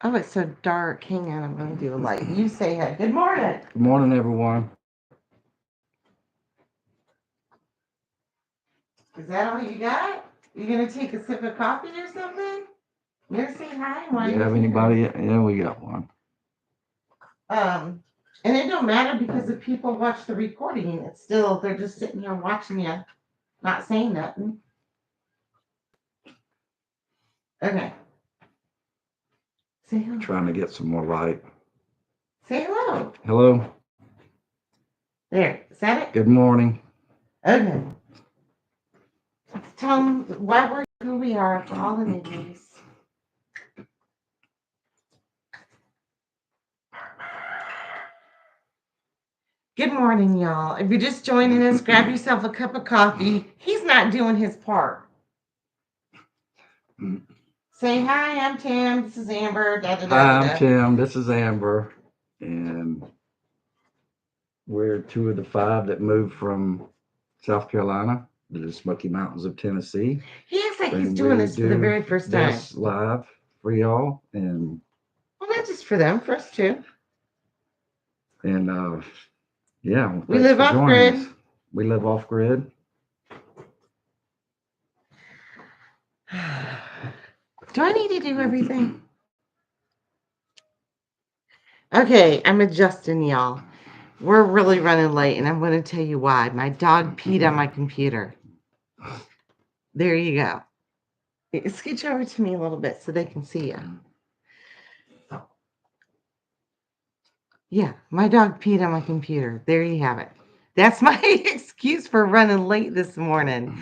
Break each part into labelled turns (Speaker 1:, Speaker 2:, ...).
Speaker 1: Oh, it's so dark. Hang on, I'm going to do a light. You say hi. Good morning.
Speaker 2: Good morning, everyone.
Speaker 1: Is that all you got? You going to take a sip of coffee or something? You're going to say hi
Speaker 2: Do
Speaker 1: while
Speaker 2: you
Speaker 1: you're
Speaker 2: have
Speaker 1: here.
Speaker 2: anybody? Yeah, we got one.
Speaker 1: And it don't matter because if people watch the recording, it's still, they're just sitting here watching you, not saying nothing. Okay. Say hello.
Speaker 2: Trying to get some more light.
Speaker 1: Say hello.
Speaker 2: Hello.
Speaker 1: There. Is that it?
Speaker 2: Good morning.
Speaker 1: Okay. Tell them why we're who we are for all the newbies. Good morning, y'all. If you're just joining us, grab yourself a cup of coffee. He's not doing his part. Say hi, I'm Tim. This is Amber. Da, da, da,
Speaker 2: Hi,
Speaker 1: da,
Speaker 2: I'm
Speaker 1: da.
Speaker 2: Tim. This is Amber. And we're two of the five that moved from South Carolina to the Smoky Mountains of Tennessee.
Speaker 1: He acts like he's
Speaker 2: And
Speaker 1: doing
Speaker 2: we
Speaker 1: this for the
Speaker 2: do
Speaker 1: very first time.
Speaker 2: this live for y'all.
Speaker 1: Well, not just for them, for us too.
Speaker 2: And yeah, well,
Speaker 1: We
Speaker 2: thanks
Speaker 1: live
Speaker 2: for
Speaker 1: off
Speaker 2: joining us.
Speaker 1: grid.
Speaker 2: We live off grid.
Speaker 1: Do I need to do everything? Okay, I'm adjusting, y'all. We're really running late, and I'm going to tell you why. My dog peed on my computer. There you go. Scooch over to me a little bit so they can see you. Yeah, my dog peed on my computer. There you have it. That's my excuse for running late this morning.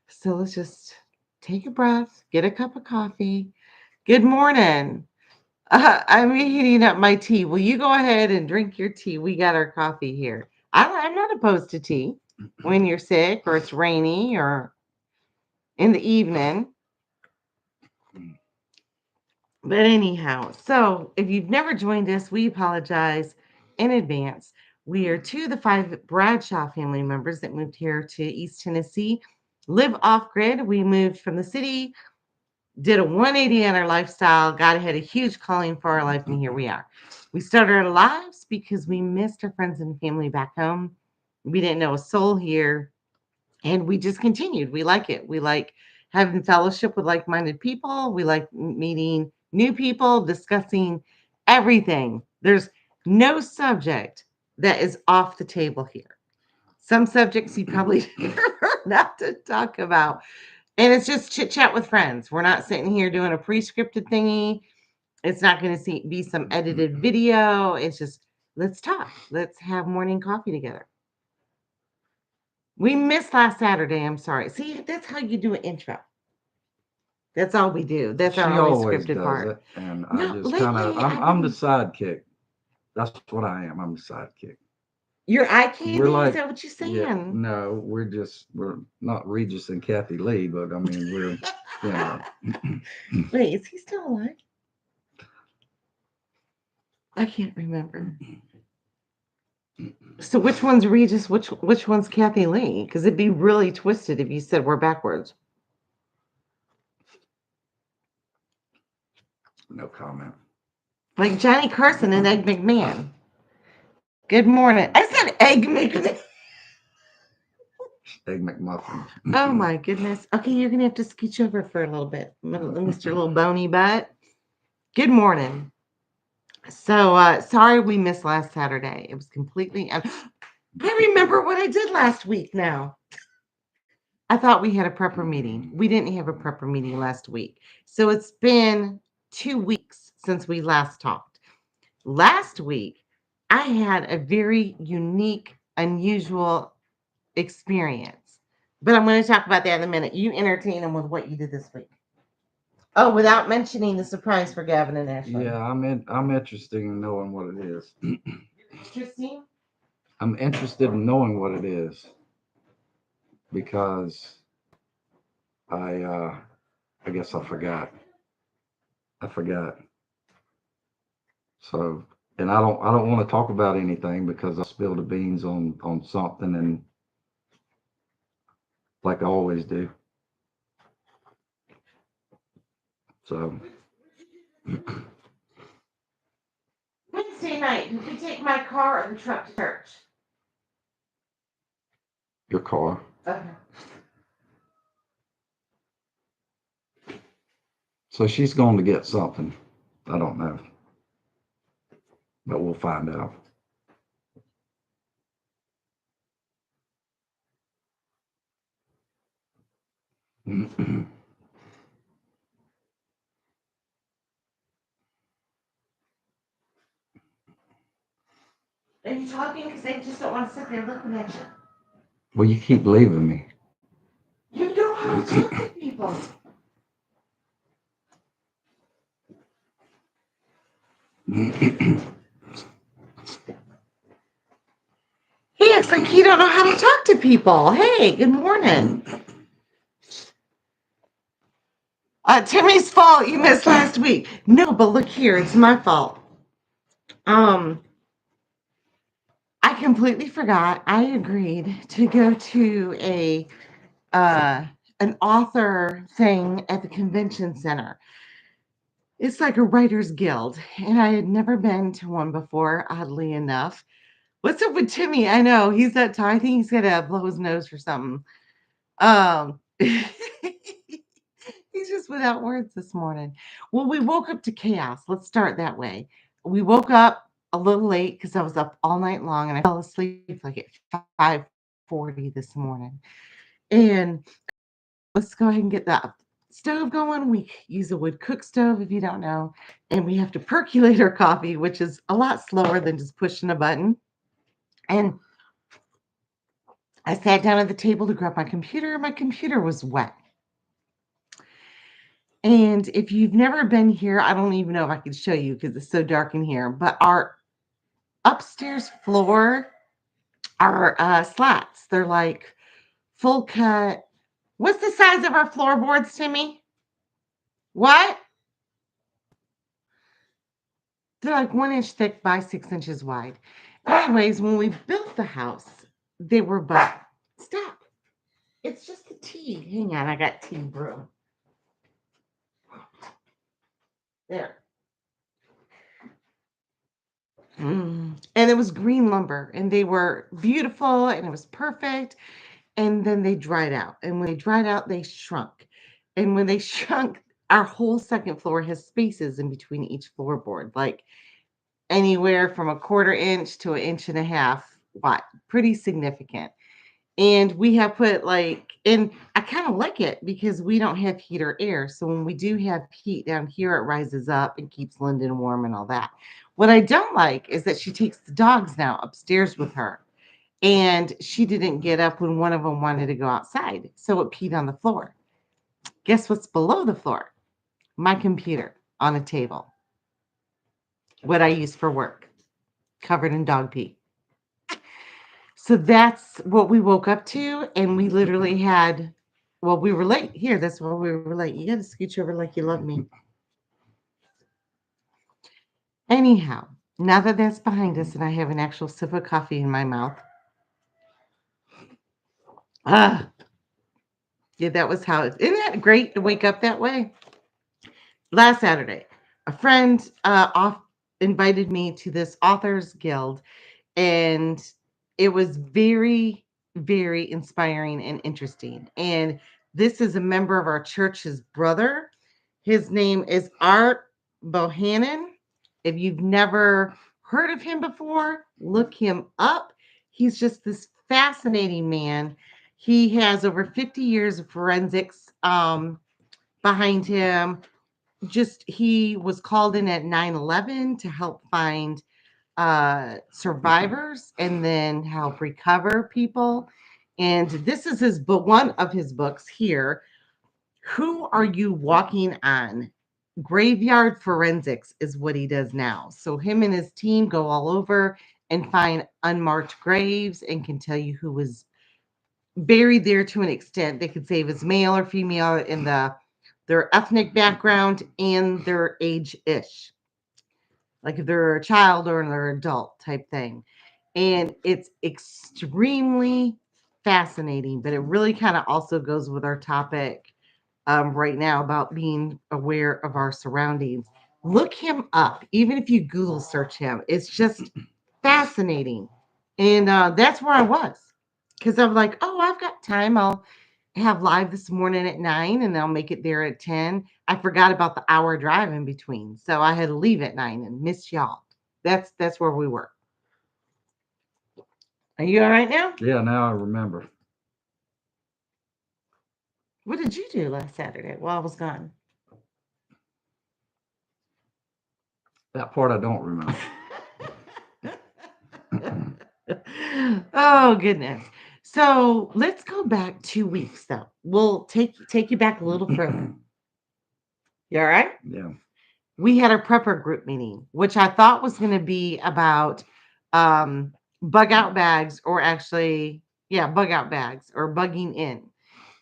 Speaker 1: So let's just take a breath, get a cup of coffee. Good morning. I'm heating up my tea. Will you go ahead and drink your tea? We got our coffee here. I'm not opposed to tea when you're sick or it's rainy or in the evening. But anyhow, so if you've never joined us, we apologize in advance. We are two of the five Bradshaw family members that moved here to East Tennessee, live off grid. We moved from the city, did a 180 on our lifestyle, got ahead a huge calling for our life, and here we are. We started our lives because we missed our friends and family back home. We didn't know a soul here, and we just continued. We like it. We like having fellowship with like-minded people. We like meeting new people, discussing everything. There's no subject that is off the table here. Some subjects you probably prefer not to talk about. And it's just chit chat with friends. We're not sitting here doing a pre-scripted thingy. It's not going to be some edited video. It's just let's talk. Let's have morning coffee together. We missed last Saturday. I'm sorry. See, that's how you do an intro. That's all we do. That's our
Speaker 2: She
Speaker 1: only
Speaker 2: always
Speaker 1: scripted
Speaker 2: does
Speaker 1: part.
Speaker 2: it. And I
Speaker 1: No,
Speaker 2: just kind of,
Speaker 1: lately I've
Speaker 2: I'm the
Speaker 1: been.
Speaker 2: sidekick. That's what I am. I'm the sidekick.
Speaker 1: Your eye
Speaker 2: We're
Speaker 1: candy? Is
Speaker 2: like,
Speaker 1: that what you're
Speaker 2: yeah,
Speaker 1: saying?
Speaker 2: no, we're not Regis and Kathy Lee, but I mean, you know,
Speaker 1: Wait, is he still alive? I can't remember. So which one's Regis? Which one's Kathy Lee? Because it'd be really twisted if you said we're backwards.
Speaker 2: no comment.
Speaker 1: Like Johnny Carson and Egg McMahon. Good morning. I said Egg McMahon.
Speaker 2: Egg McMuffin.
Speaker 1: Oh my goodness. Okay, you're gonna have to scooch over for a little bit, Mr. Little Bony Butt. Good morning. So sorry we missed last Saturday. It was completely. I remember what I did last week now. I thought we had a prepper meeting. We didn't have a prepper meeting last week. So it's been 2 weeks since we last talked. Last week, I had a very unique, unusual experience. But I'm going to talk about that in a minute. You entertain them with what you did this week. Oh, without mentioning the surprise for Gavin and Ashley.
Speaker 2: Yeah, I'm interested in knowing what it is.
Speaker 1: Interesting.
Speaker 2: I'm interested in knowing what it is because I guess I forgot. I forgot. So, and I don't want to talk about anything because I spill the beans on something and like I always do. So
Speaker 1: Wednesday night, did you take my car or the truck to church?
Speaker 2: your car.
Speaker 1: Okay.
Speaker 2: So she's going to get something. I don't know, but we'll find out.
Speaker 1: Are you talking because they just don't want to sit there looking at you?
Speaker 2: Well, you keep leaving me.
Speaker 1: You know how to talk to people. He acts like he don't know how to talk to people. Hey, good morning. Timmy's fault. You missed last week. No, but look here, it's my fault. Um, I completely forgot. I agreed to go to a uh an author thing at the convention center. It's like a writers guild, and I had never been to one before, oddly enough. What's up with Timmy? I know he's that I think he's gonna blow his nose or something. He's just without words this morning. Well, we woke up to chaos. Let's start that way. We woke up a little late because I was up all night long and I fell asleep like at 5:40 this morning. And let's go ahead and get the stove going. We use a wood cook stove if you don't know. And we have to percolate our coffee, which is a lot slower than just pushing a button. And I sat down at the table to grab my computer. My computer was wet. And if you've never been here, I don't even know if I could show you because it's so dark in here. But our upstairs floor are slats. They're like full cut. What's the size of our floorboards, Timmy? What? They're like 1 inch thick by 6 inches wide. Anyways, when we built the house, they were but stop. It's just the tea. Hang on, I got tea brew. There. And it was green lumber, and they were beautiful, and it was perfect. And then they dried out. And when they dried out, they shrunk. And when they shrunk, our whole second floor has spaces in between each floorboard, like anywhere from a quarter inch to an inch and a half wide, pretty significant. And we have put and I kind of like it because we don't have heat or air. So when we do have heat down here, it rises up and keeps Linden warm and all that. What I don't like is that she takes the dogs now upstairs with her. And she didn't get up when one of them wanted to go outside. So it peed on the floor. Guess what's below the floor? My computer on a table. What I use for work, covered in dog pee. So that's what we woke up to. And we literally had, well, we were late. Here, that's why we were late. You got to scooch over like you love me. Anyhow, now that that's behind us and I have an actual sip of coffee in my mouth, ah, yeah, that was how it, isn't that great to wake up that way? Last Saturday, a friend off invited me to this authors guild, and it was very, very inspiring and interesting. And this is a member of our church's brother. His name is Art Bohannon. If you've never heard of him before, look him up. He's just this fascinating man. He has over 50 years of forensics behind him. Just he was called in at 9/11 to help find survivors and then help recover people. And this is his book, one of his books here. Who Are You Walking On? Graveyard forensics is what he does now. So him and his team go all over and find unmarked graves and can tell you who was buried there to an extent. They could say if it's male or female in their ethnic background and their age-ish, like if they're a child or they're adult type thing. And it's extremely fascinating, but it really kind of also goes with our topic right now about being aware of our surroundings. Look him up, even if you Google search him. It's just fascinating. And that's where I was because I'm like, oh, I've got time. I'll have live this morning at 9 and I'll make it there at 10. I forgot about the hour drive in between. So I had to leave at 9 and miss y'all. That's where we were. Are you all right now?
Speaker 2: Yeah, now I remember.
Speaker 1: What did you do last Saturday while I was gone?
Speaker 2: That part I don't remember.
Speaker 1: Oh goodness. So let's go back 2 weeks though. We'll take you back a little further. You all right?
Speaker 2: Yeah.
Speaker 1: We had our prepper group meeting, which I thought was going to be about bug out bags, or actually, yeah, bug out bags or bugging in.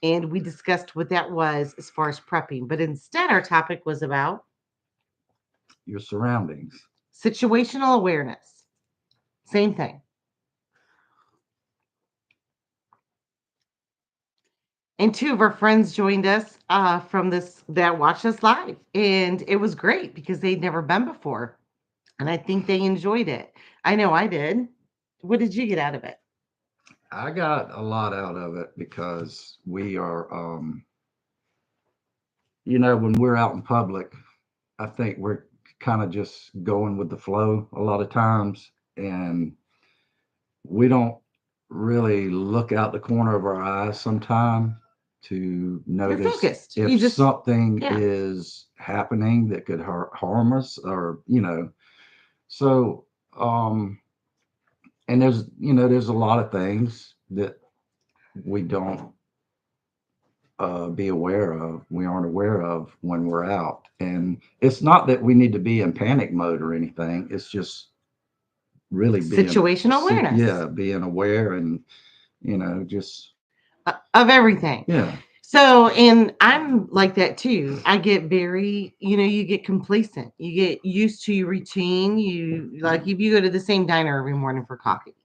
Speaker 1: And we discussed what that was as far as prepping. But instead, our topic was about
Speaker 2: Your surroundings.
Speaker 1: situational awareness. Same thing. And two of our friends joined us from this that watched us live. And it was great because they'd never been before. And I think they enjoyed it. I know I did. What did you get out of it?
Speaker 2: I got a lot out of it because we are, when we're out in public, I think we're kind of just going with the flow a lot of times. And we don't really look out the corner of our eyes sometime to
Speaker 1: You're
Speaker 2: notice
Speaker 1: focused. You
Speaker 2: if
Speaker 1: just,
Speaker 2: something
Speaker 1: yeah.
Speaker 2: is happening that could harm us, so um and there's a lot of things that we don't be aware of, we aren't aware of when we're out. And it's not that we need to be in panic mode or anything, it's just really
Speaker 1: Situational awareness
Speaker 2: being aware, and just
Speaker 1: of everything.
Speaker 2: yeah.
Speaker 1: So, and I'm like that too. I get very, you get complacent. You get used to your routine. You like if you go to the same diner every morning for coffee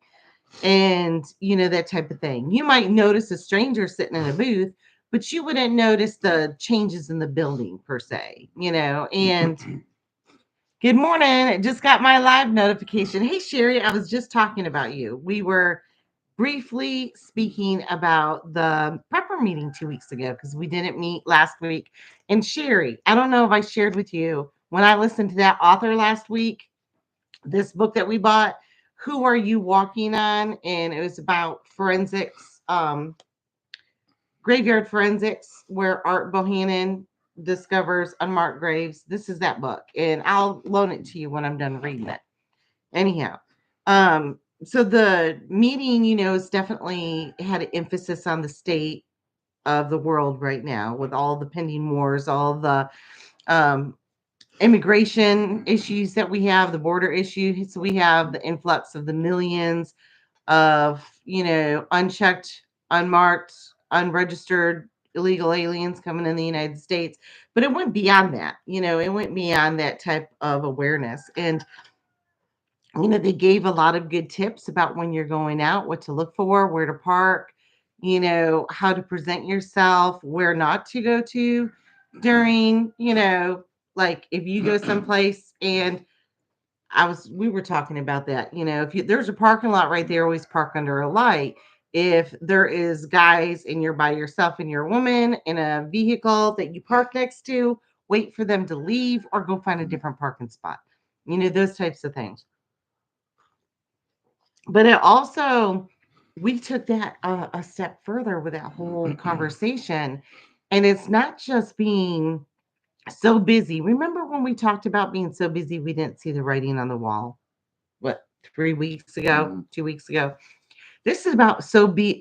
Speaker 1: and, that type of thing. You might notice a stranger sitting in a booth, but you wouldn't notice the changes in the building per se. And good morning. I just got my live notification. Hey, Sherry, I was just talking about you. We were briefly speaking about the prepper meeting 2 weeks ago because we didn't meet last week. And Sherry, I don't know if I shared with you when I listened to that author last week, this book that we bought, Who Are You Walking On? And it was about forensics, graveyard forensics, where Art Bohannon discovers unmarked graves. This is that book. And I'll loan it to you when I'm done reading it. Anyhow, so the meeting, is definitely had an emphasis on the state of the world right now with all the pending wars, all the um, immigration issues that we have, the border issues we have, the influx of the millions of, unchecked, unmarked, unregistered illegal aliens coming in the United States. But it went beyond that, it went beyond that type of awareness. And they gave a lot of good tips about when you're going out, what to look for, where to park, how to present yourself, where not to go to during, like if you go someplace and we were talking about that, if there's a parking lot right there, always park under a light. If there is guys and you're by yourself and you're a woman in a vehicle that you park next to, wait for them to leave or go find a different parking spot. Those types of things. But it also, we took that a step further with that whole conversation. And it's not just being so busy. Remember when we talked about being so busy we didn't see the writing on the wall? What, 3 weeks ago,
Speaker 2: Mhm.
Speaker 1: 2 weeks ago? This is about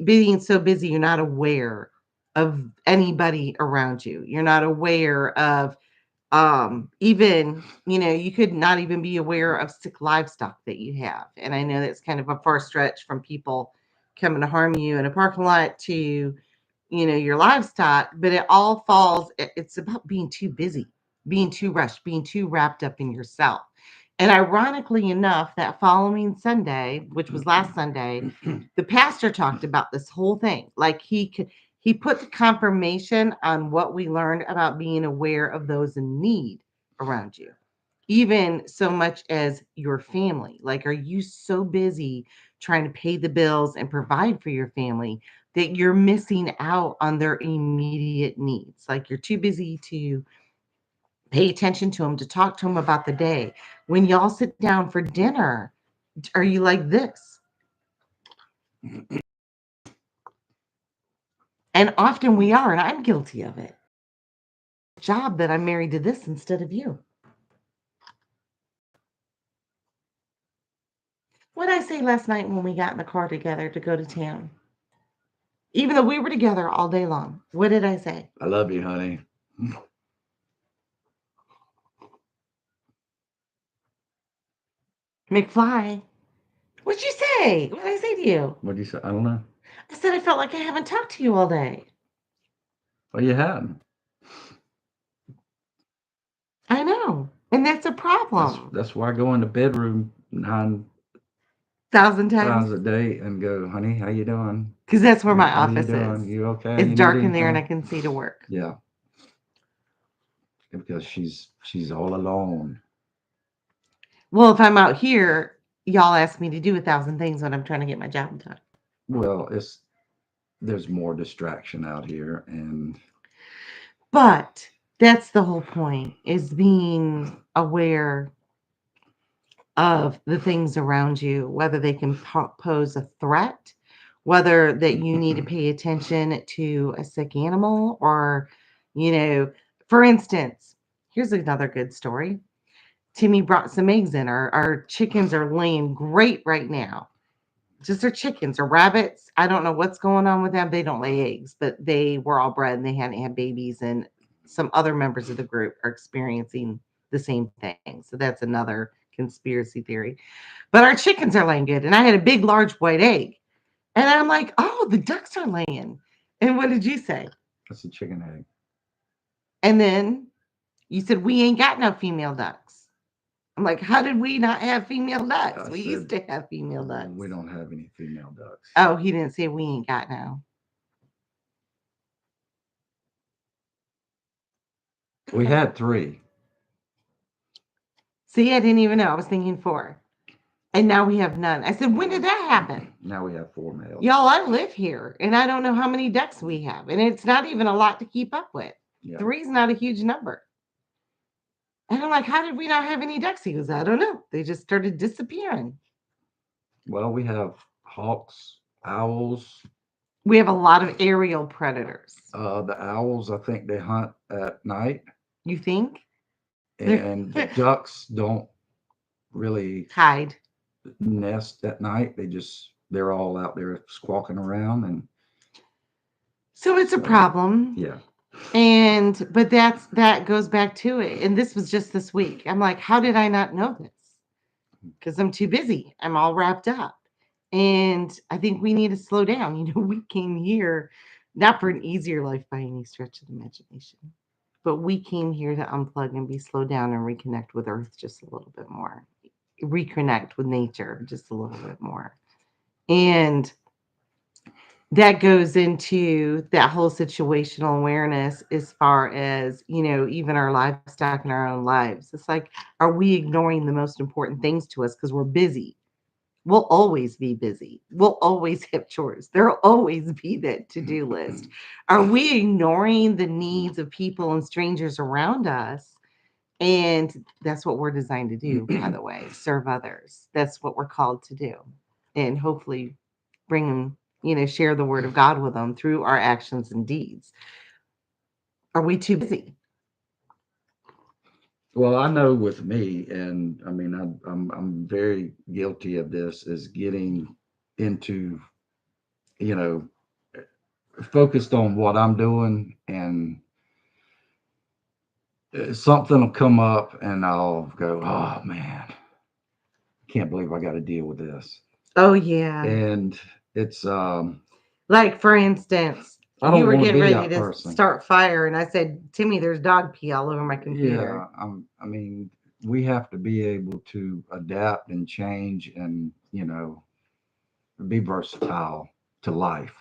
Speaker 1: being so busy you're not aware of anybody around you. You're not aware of even, you could not even be aware of sick livestock that you have. And I know that's kind of a far stretch from people coming to harm you in a parking lot to, your livestock, but it all falls, it's about being too busy, being too rushed, being too wrapped up in yourself. And ironically enough, that following Sunday, which was last Sunday, the pastor talked about this whole thing. Like He put the confirmation on what we learned about being aware of those in need around you, even so much as your family. Like, are you so busy trying to pay the bills and provide for your family that you're missing out on their immediate needs? Like, you're too busy to pay attention to them, to talk to them about the day. When y'all sit down for dinner, are you like this? And often we are, and I'm guilty of it. Job that I'm married to this instead of you. What did I say last night when we got in the car together to go to town? Even though we were together all day long, what did I say?
Speaker 2: I love you, honey.
Speaker 1: McFly. What'd you say? What did I say to you?
Speaker 2: What do you say? I don't know.
Speaker 1: I said I felt like I haven't talked to you all day.
Speaker 2: Well, you hadn't.
Speaker 1: I know. And that's a
Speaker 2: That's
Speaker 1: problem.
Speaker 2: that's why I go in the bedroom
Speaker 1: 1,000 times.
Speaker 2: times a day and go, honey, how you doing?
Speaker 1: Because that's where my
Speaker 2: What are you
Speaker 1: office is.
Speaker 2: doing? You okay?
Speaker 1: It's
Speaker 2: You need
Speaker 1: dark in there and I
Speaker 2: anything?
Speaker 1: can see to work.
Speaker 2: Yeah, because she's all alone.
Speaker 1: Well, if I'm out here, y'all ask me to do 1,000 things when I'm trying to get my job done.
Speaker 2: Well, it's there's more distraction out here, and
Speaker 1: But that's the whole point, is being aware of the things around you, whether they can pose a threat, whether that you need to pay attention to a sick animal, or, you know, for instance, here's another good story. Timmy brought some eggs in. Our chickens are laying great right now. Just our chickens or rabbits. I don't know what's going on with them. They don't lay eggs, but they were all bred and they hadn't had babies. And some other members of the group are experiencing the same thing. So that's another conspiracy theory. But our chickens are laying good. And I had a big, large white egg. And I'm like, oh, the ducks are laying. And what did you say?
Speaker 2: that's a chicken egg.
Speaker 1: And then you said, we ain't got no female ducks. I'm like, how did we not have female ducks?
Speaker 2: I
Speaker 1: We used
Speaker 2: said,
Speaker 1: to have female ducks.
Speaker 2: we don't have any female ducks.
Speaker 1: Oh, he didn't say we ain't got no.
Speaker 2: We had three.
Speaker 1: See, I didn't even know. I was thinking four. And now we have none. I said, when did that happen?
Speaker 2: Now we have four males.
Speaker 1: Y'all, I live here and I don't know how many ducks we have. And it's not even a lot to keep up with.
Speaker 2: Yeah.
Speaker 1: Three's not a huge number. And I'm like, how did we not have any ducks? He goes, I don't know. They just started disappearing.
Speaker 2: Well, we have hawks, owls.
Speaker 1: We have a lot of aerial predators.
Speaker 2: The owls, I think they hunt at night,
Speaker 1: You think?
Speaker 2: and the ducks don't really
Speaker 1: Hide.
Speaker 2: nest at night. They're all out there squawking around, and
Speaker 1: So it's a
Speaker 2: so
Speaker 1: problem.
Speaker 2: yeah.
Speaker 1: And but that goes back to it. And this was just this week. I'm like, how did I not know this? Because I'm too busy. I'm all wrapped up. And I think we need to slow down. We came here not for an easier life by any stretch of the imagination, but we came here to unplug and be slowed down and reconnect with Earth just a little bit more, reconnect with nature just a little bit more. And that goes into that whole situational awareness as far as, even our livestock and our own lives. It's like, are we ignoring the most important things to us because we're busy? We'll always be busy. We'll always have chores. There'll always be that to do list. Are we ignoring the needs of people and strangers around us? And that's what we're designed to do, by the way, serve others. That's what we're called to do. And hopefully bring them, share the word of God with them through our actions and deeds. Are we too busy?
Speaker 2: Well, I know with me, and I mean, I'm very guilty of this, is getting into, you know, focused on what I'm doing, and something will come up, and I'll go, oh man, can't believe I got to deal with this,
Speaker 1: Oh, yeah.
Speaker 2: and it's
Speaker 1: Like, for instance,
Speaker 2: I
Speaker 1: you
Speaker 2: don't
Speaker 1: were
Speaker 2: want to
Speaker 1: getting
Speaker 2: be
Speaker 1: ready
Speaker 2: that
Speaker 1: to
Speaker 2: person.
Speaker 1: start fire, and I said, Timmy, there's dog pee all over my
Speaker 2: Yeah,
Speaker 1: computer.
Speaker 2: I mean, we have to be able to adapt and change, and be versatile to life.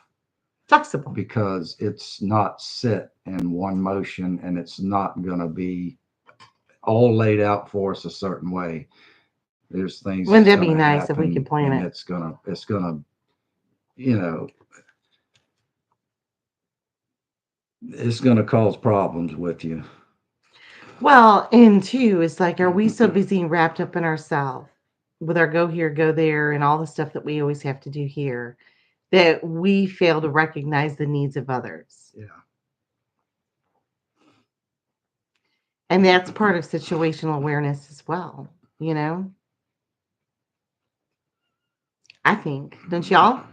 Speaker 1: Flexible.
Speaker 2: because it's not set in one motion and it's not going to be all laid out for us a certain way. There's things that's
Speaker 1: Wouldn't
Speaker 2: going
Speaker 1: that
Speaker 2: to
Speaker 1: be nice if we
Speaker 2: happen,
Speaker 1: could plan
Speaker 2: and
Speaker 1: it?
Speaker 2: it's gonna, you know, it's gonna cause problems with you.
Speaker 1: Well, and two, it's like, are we so busy and wrapped up in ourselves with our go here, go there, and all the stuff that we always have to do here that we fail to recognize the needs of others?
Speaker 2: Yeah.
Speaker 1: And that's part of situational awareness as well, you know? I think. Don't y'all?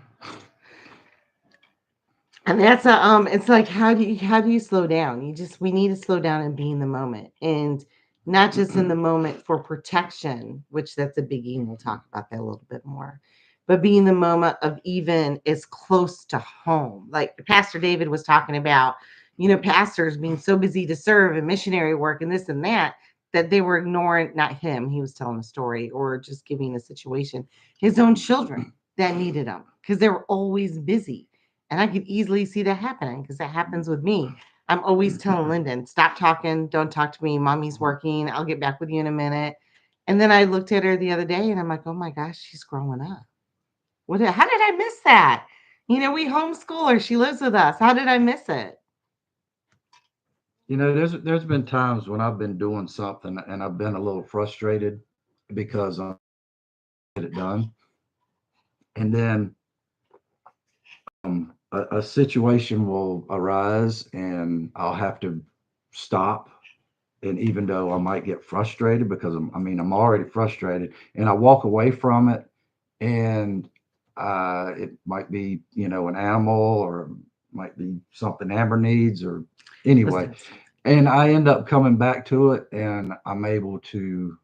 Speaker 1: And that's a it's like how do you slow down? We need to slow down and be in the moment. And not just in the moment for protection, which that's a biggie, and we'll talk about that a little bit more. But be in the moment of even as close to home. Like Pastor David was talking about, pastors being so busy to serve and missionary work and this and that, that they were ignoring, not him, he was telling a story or just giving a situation, his own children that needed him because they were always busy, and I could easily see that happening because that happens with me. I'm always telling Lyndon, stop talking, don't talk to me. Mommy's working. I'll get back with you in a minute. And then I looked at her the other day and I'm like, oh my gosh, she's growing up. How did I miss that? We homeschool her. She lives with us. How did I miss it?
Speaker 2: There's been times when I've been doing something and I've been a little frustrated because I'm get it done, and then a situation will arise and I'll have to stop. And even though I might get frustrated because I'm already frustrated, and I walk away from it, and it might be an animal, or might be something Amber needs, or anyway,
Speaker 1: Listen,
Speaker 2: and I end up coming back to it, and I'm able to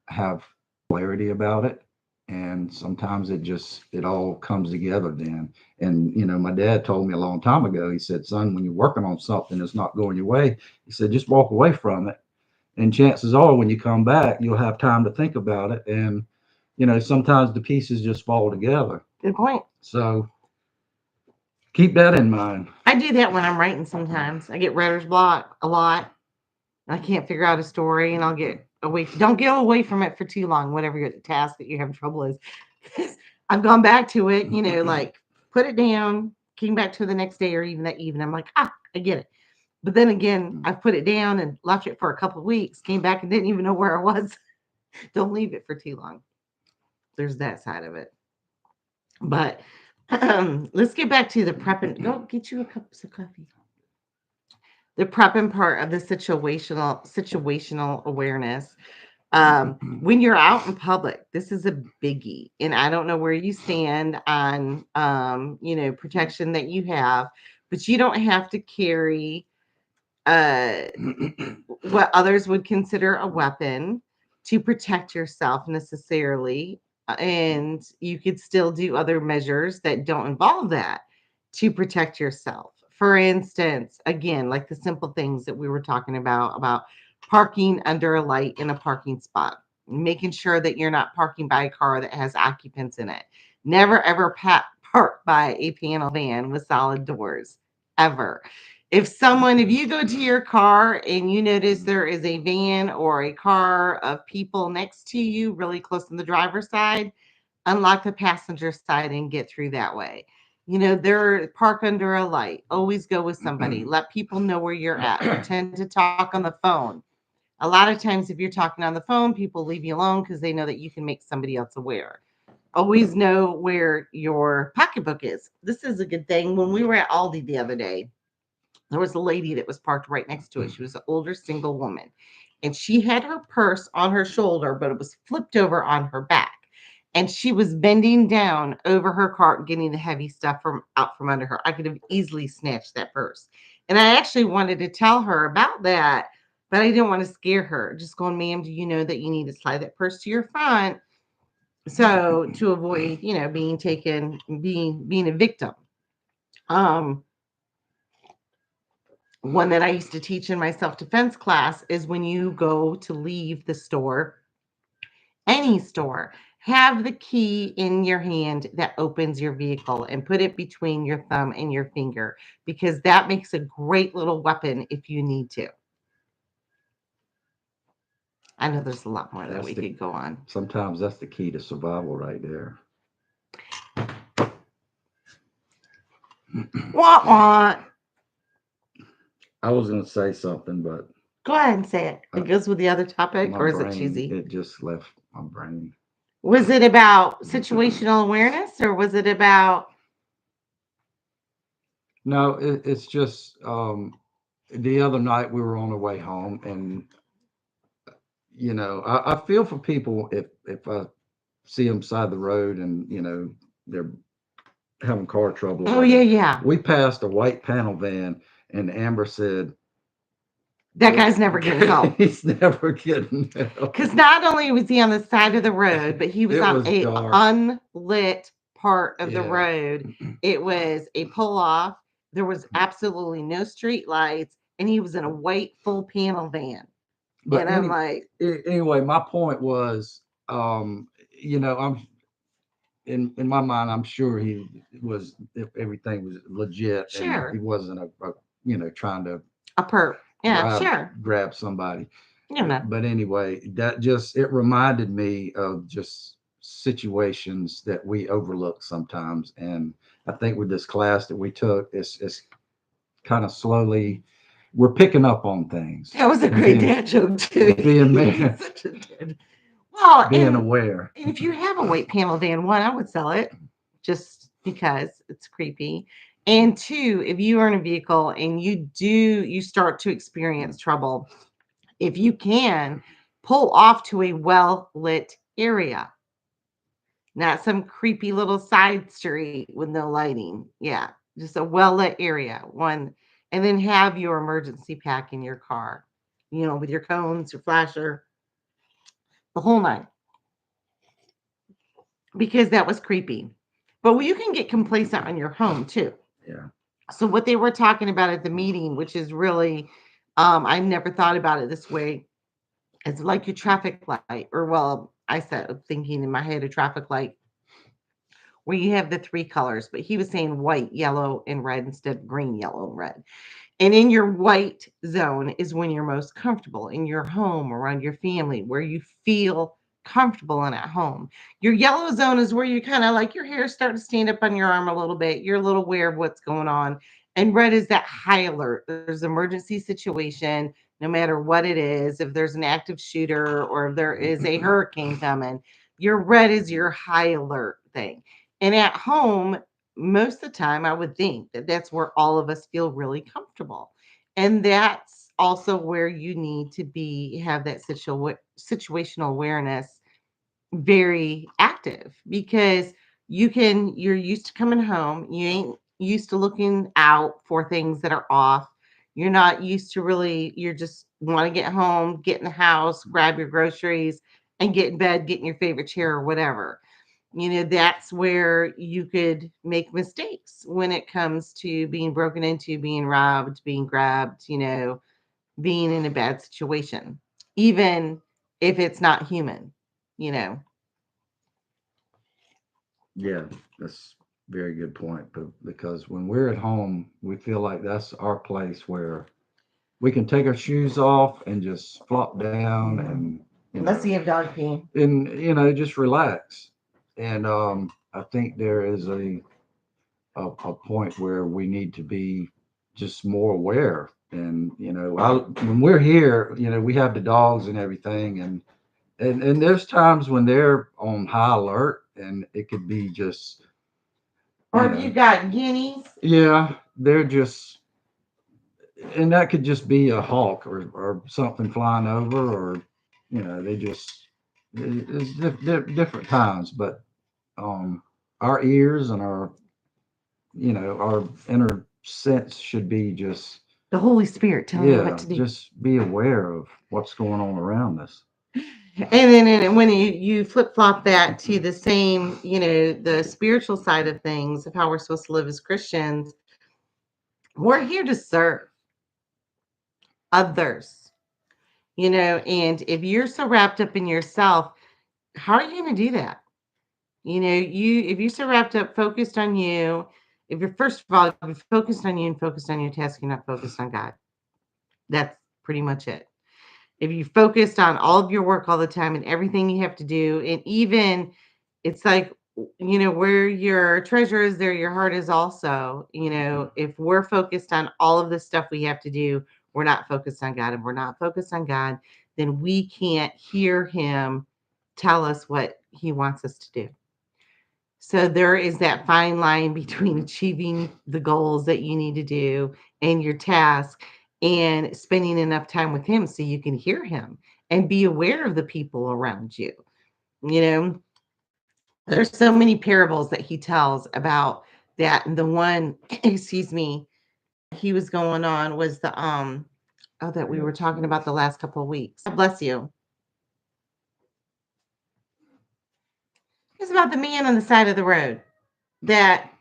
Speaker 2: have clarity about it. And sometimes it all comes together then. And my dad told me a long time ago, he said, son, when you're working on something that's not going your way, he said, just walk away from it, and chances are when you come back you'll have time to think about it. And sometimes the pieces just fall together.
Speaker 1: good point.
Speaker 2: So keep that in mind.
Speaker 1: I do that when I'm writing sometimes. I get writer's block a lot. I can't figure out a story and I'll get away. Don't get away from it for too long, whatever your task that you're having trouble is. I've gone back to it, like put it down, came back to it the next day or even that evening. I'm like, I get it. But then again, I've put it down and left it for a couple of weeks, came back and didn't even know where I was. Don't leave it for too long. There's that side of it. But let's get back to the prep and go get you a cup of coffee. The prepping part of the situational awareness. When you're out in public, this is a biggie, and I don't know where you stand on protection that you have, but you don't have to carry uh what others would consider a weapon to protect yourself necessarily. And you could still do other measures that don't involve that to protect yourself. For instance, again, like the simple things that we were talking about parking under a light in a parking spot, making sure that you're not parking by a car that has occupants in it. Never ever park by a panel van with solid doors, ever. If you go to your car and you notice there is a van or a car of people next to you really close on the driver's side, unlock the passenger side and get through that way. They're park under a light. Always go with somebody. Let people know where you're at. Pretend to talk on the phone. A lot of times, if you're talking on the phone, people leave you alone because they know that you can make somebody else aware. Always know where your pocketbook is. This is a good thing. When we were at Aldi the other day, there was a lady that was parked right next to it. She was an older single woman, and she had her purse on her shoulder, but it was flipped over on her back. And she was bending down over her cart, getting the heavy stuff from under her. I could have easily snatched that purse. And I actually wanted to tell her about that, but I didn't want to scare her. Just going, ma'am, do you know that you need to slide that purse to your front? So to avoid, being taken, being a victim. Um, One that I used to teach in my self defense class is when you go to leave the store, any store, have the key in your hand that opens your vehicle and put it between your thumb and your finger because that makes a great little weapon if you need to. I know there's a lot more that
Speaker 2: That's
Speaker 1: we
Speaker 2: the
Speaker 1: could go on.
Speaker 2: sometimes that's the key to survival right there.
Speaker 1: Wah, wah.
Speaker 2: I was gonna say something, but
Speaker 1: Go ahead and say it. It
Speaker 2: uh,
Speaker 1: goes with the other topic,
Speaker 2: my
Speaker 1: or is it
Speaker 2: brain
Speaker 1: cheesy?
Speaker 2: it just left my brain.
Speaker 1: Was it about situational awareness or was it about
Speaker 2: No, it's just the other night we were on the way home, and I feel for people if I see them side the road and they're having car trouble or
Speaker 1: oh yeah,
Speaker 2: whatever.
Speaker 1: yeah.
Speaker 2: We passed a white panel van, and Amber said,
Speaker 1: That guy's never getting help.
Speaker 2: "He's never getting
Speaker 1: Because
Speaker 2: help."
Speaker 1: not only was he on the side of the road, but he was
Speaker 2: It
Speaker 1: on
Speaker 2: was
Speaker 1: a
Speaker 2: dark.
Speaker 1: unlit part of the
Speaker 2: Yeah,
Speaker 1: road. It was a pull off. There was absolutely no street lights, and he was in a white full panel van.
Speaker 2: but
Speaker 1: And I'm like,
Speaker 2: anyway, my point was, I'm in my mind, I'm sure he was if everything was legit and he
Speaker 1: sure,
Speaker 2: wasn't trying to
Speaker 1: a perp. Yeah,
Speaker 2: grab
Speaker 1: sure.
Speaker 2: grab somebody.
Speaker 1: You know,
Speaker 2: But anyway, that just it reminded me of just situations that we overlook sometimes. And I think with this class that we took, it's kind of slowly we're picking up on things
Speaker 1: that was a
Speaker 2: and
Speaker 1: great dad joke too.
Speaker 2: being
Speaker 1: He's such a dad. Well,
Speaker 2: being aware.
Speaker 1: and if you have a white panel van, one, I would sell it just because it's creepy. And two, if you are in a vehicle and you start to experience trouble, if you can pull off to a well lit area, not some creepy little side street with no lighting. Yeah, just a well lit area. One, and then have your emergency pack in your car, with your cones, your flasher, the whole nine, because that was creepy. But you can get complacent on your home too.
Speaker 2: Yeah.
Speaker 1: So what they were talking about at the meeting, which is really, I never thought about it this way. It's like your traffic light, or well, I said thinking in my head a traffic light where you have the three colors, but he was saying white, yellow, and red instead of green, yellow, and red. And in your white zone is when you're most comfortable in your home, around your family, where you feel comfortable and at home. Your yellow zone is where you kind of like your hair start to stand up on your arm a little bit. You're a little aware of what's going on. And red is that high alert. There's emergency situation, no matter what it is. If there's an active shooter or if there is a hurricane coming, your red is your high alert thing. And at home, most of the time, I would think that that's where all of us feel really comfortable. And that's also where you need to be, have that situational awareness very active because you're used to coming home. You ain't used to looking out for things that are off. You're not used to really, you're just want to get home, get in the house, grab your groceries, and get in bed, get in your favorite chair or whatever. That's where you could make mistakes when it comes to being broken into, being robbed, being grabbed, being in a bad situation, even if it's not human, you know.
Speaker 2: Yeah, that's a very good point. But because when we're at home, we feel like that's our place where we can take our shoes off and just flop down and
Speaker 1: Let's see if dog pee.
Speaker 2: just relax. And I think there is a point where we need to be just more aware. And when we're here, we have the dogs and everything, and there's times when they're on high alert, and it could be just
Speaker 1: Or
Speaker 2: you
Speaker 1: if you
Speaker 2: know
Speaker 1: got guineas,
Speaker 2: yeah, they're just and that could just be a hawk or something flying over, or they just it's different times. But our ears and our inner sense should be just
Speaker 1: the Holy Spirit telling you what
Speaker 2: yeah,
Speaker 1: to do.
Speaker 2: just be aware of what's going on around us.
Speaker 1: And then when you flip flop that to the same, the spiritual side of things, of how we're supposed to live as Christians, we're here to serve others, and if you're so wrapped up in yourself, how are you going to do that? You if you're so wrapped up, focused on you, if you're first of all, if you're focused on you and focused on your task, you're not focused on God. That's pretty much it. If you focused on all of your work all the time and everything you have to do, and even it's like, where your treasure is, there your heart is also. If we're focused on all of the stuff we have to do, we're not focused on God. And we're not focused on God, then we can't hear Him tell us what He wants us to do. So there is that fine line between achieving the goals that you need to do and your task and spending enough time with Him so you can hear Him and be aware of the people around you. You know, there's so many parables that He tells about that. And the one, excuse me, he was going on was the that we were talking about the last couple of weeks. God bless you. It's about the man on the side of the road that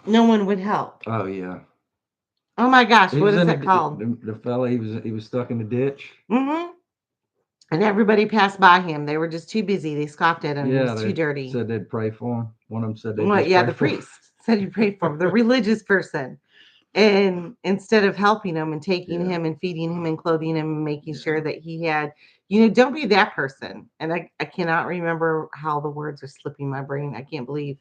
Speaker 1: no one would help.
Speaker 2: Oh yeah.
Speaker 1: Oh my gosh,
Speaker 2: He
Speaker 1: what
Speaker 2: was
Speaker 1: is
Speaker 2: in
Speaker 1: that called?
Speaker 2: the fella. He was stuck in the ditch.
Speaker 1: Hmm. And everybody passed by him. They were just too busy. They scoffed at him. He
Speaker 2: Yeah,
Speaker 1: was too
Speaker 2: they
Speaker 1: dirty.
Speaker 2: said they'd pray for him. One of them said they'd
Speaker 1: Well,
Speaker 2: just
Speaker 1: yeah,
Speaker 2: pray
Speaker 1: the
Speaker 2: for him.
Speaker 1: priest said you prayed for him, the religious person. And instead of helping him and taking
Speaker 2: Yeah,
Speaker 1: him and feeding him and clothing him and making
Speaker 2: yeah.
Speaker 1: sure that he had, don't be that person. And I cannot remember how the words are slipping my brain. I can't believe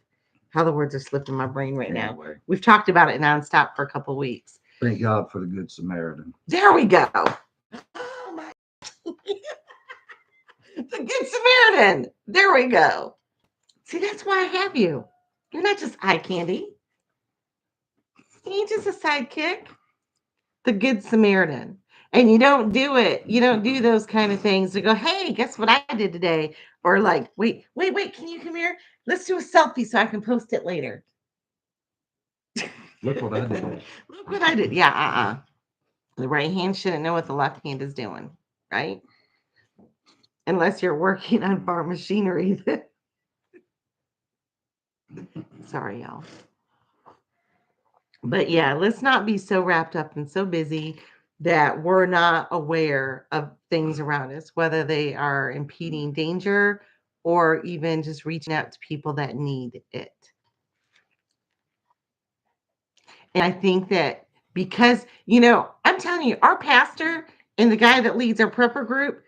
Speaker 1: how the words are slipping my brain right now.
Speaker 2: Anyway,
Speaker 1: We've talked about it nonstop for a couple of weeks.
Speaker 2: thank God for the Good Samaritan.
Speaker 1: There we go. Oh my, the Good Samaritan. There we go. See, that's why I have you. You're not just eye candy. You ain't just a sidekick. The Good Samaritan. And you don't do it. You don't do those kind of things to go, hey, guess what I did today? Or like, wait, can you come here? Let's do a selfie so I can post it later.
Speaker 2: Look what I did.
Speaker 1: Look what I did. Yeah, The right hand shouldn't know what the left hand is doing, right? Unless you're working on farm machinery. Sorry, y'all. But yeah, let's not be so wrapped up and so busy that we're not aware of things around us, whether they are impeding danger or even just reaching out to people that need it. And I think that because, I'm telling you, our pastor and the guy that leads our prepper group,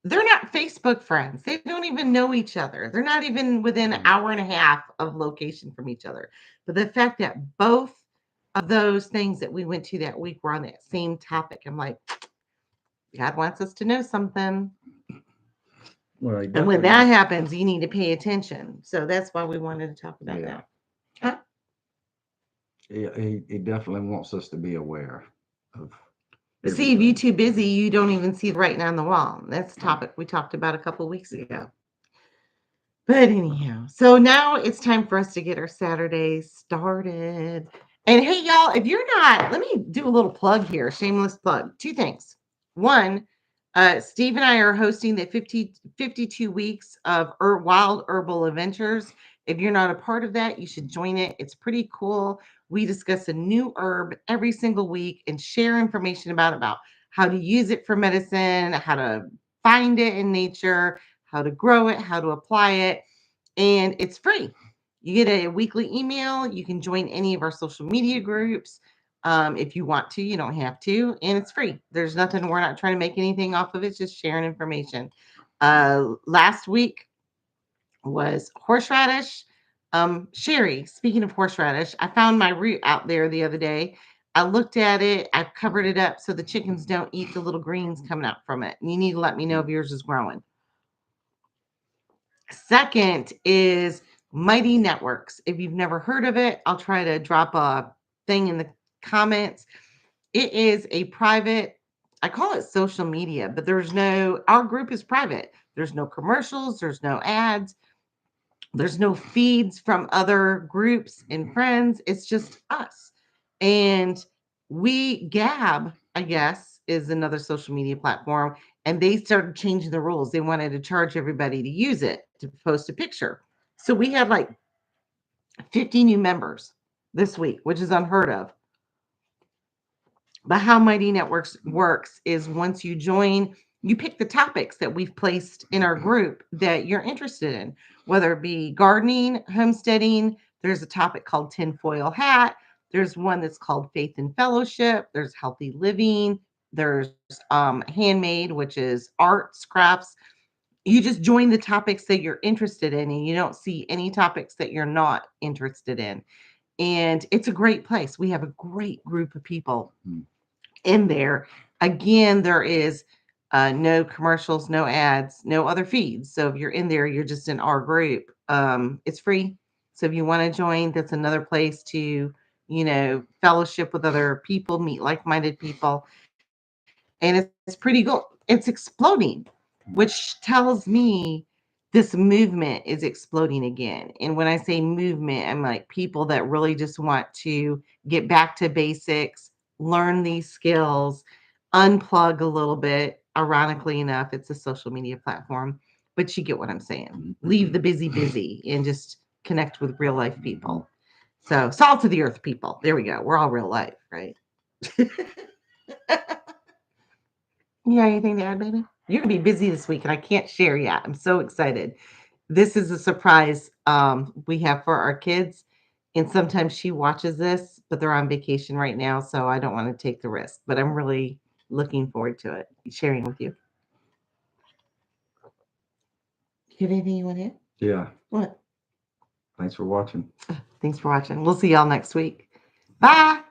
Speaker 1: they're not Facebook friends. They don't even know each other. They're not even within an hour and a half of location from each other. But the fact that both of those things that we went to that week were on that same topic, I'm like, God wants us to know something.
Speaker 2: Well, he
Speaker 1: And when
Speaker 2: definitely
Speaker 1: that
Speaker 2: wants.
Speaker 1: happens, you need to pay attention. So that's why we wanted to talk about
Speaker 2: Yeah,
Speaker 1: that. Huh?
Speaker 2: he definitely wants us to be aware of
Speaker 1: See, if you're
Speaker 2: everything.
Speaker 1: too busy, you don't even see the writing on the wall. That's a topic we talked about a couple weeks ago. But anyhow, so now it's time for us to get our Saturday started. And hey, y'all, if you're not, let me do a little plug here, shameless plug. Two things. One, Steve and I are hosting the 52 weeks of wild herbal adventures. If you're not a part of that, you should join it. It's pretty cool. We discuss a new herb every single week and share information about how to use it for medicine, how to find it in nature, how to grow it, how to apply it, and it's free. You get a weekly email. You can join any of our social media groups if you want to. You don't have to, and it's free. There's nothing. We're not trying to make anything off of it. It's just sharing information. Last week was horseradish. Sherry, speaking of horseradish, I found my root out there the other day. I looked at it. I covered it up so the chickens don't eat the little greens coming out from it. You need to let me know if yours is growing. Second is Mighty Networks. If you've never heard of it, I'll try to drop a thing in the comments. It is a private, I call it social media, but our group is private. There's no commercials, there's no ads, there's no feeds from other groups and friends. It's just us. And Gab, I guess, is another social media platform. And they started changing the rules. They wanted to charge everybody to use it to post a picture. So we had like 50 new members this week, which is unheard of. But how Mighty Networks works is once you join, you pick the topics that we've placed in our group that you're interested in, whether it be gardening, homesteading. There's a topic called tinfoil hat. There's one that's called faith and fellowship. There's healthy living. There's handmade, which is arts, crafts. You just join the topics that you're interested in, and you don't see any topics that you're not interested in. And it's a great place. We have a great group of people
Speaker 2: Mm.
Speaker 1: in there. Again, there is no commercials, no ads, no other feeds. So if you're in there, you're just in our group. It's free. So if you want to join, that's another place to, fellowship with other people, meet like-minded people. And it's pretty cool. It's exploding, which tells me this movement is exploding again. And when I say movement, I'm like people that really just want to get back to basics, learn these skills, unplug a little bit. Ironically enough, it's a social media platform, but you get what I'm saying. Leave the busy and just connect with real life people. So, salt of the earth people. There we go. We're all real life, right? You got anything to add, baby? You're gonna be busy this week, and I can't share yet. I'm so excited. This is a surprise we have for our kids, and sometimes she watches this, but they're on vacation right now, so I don't want to take the risk. But I'm really looking forward to it, sharing with you. You have anything you want to add?
Speaker 2: Yeah.
Speaker 1: What?
Speaker 2: Thanks for watching.
Speaker 1: Thanks for watching. We'll see y'all next week. Bye.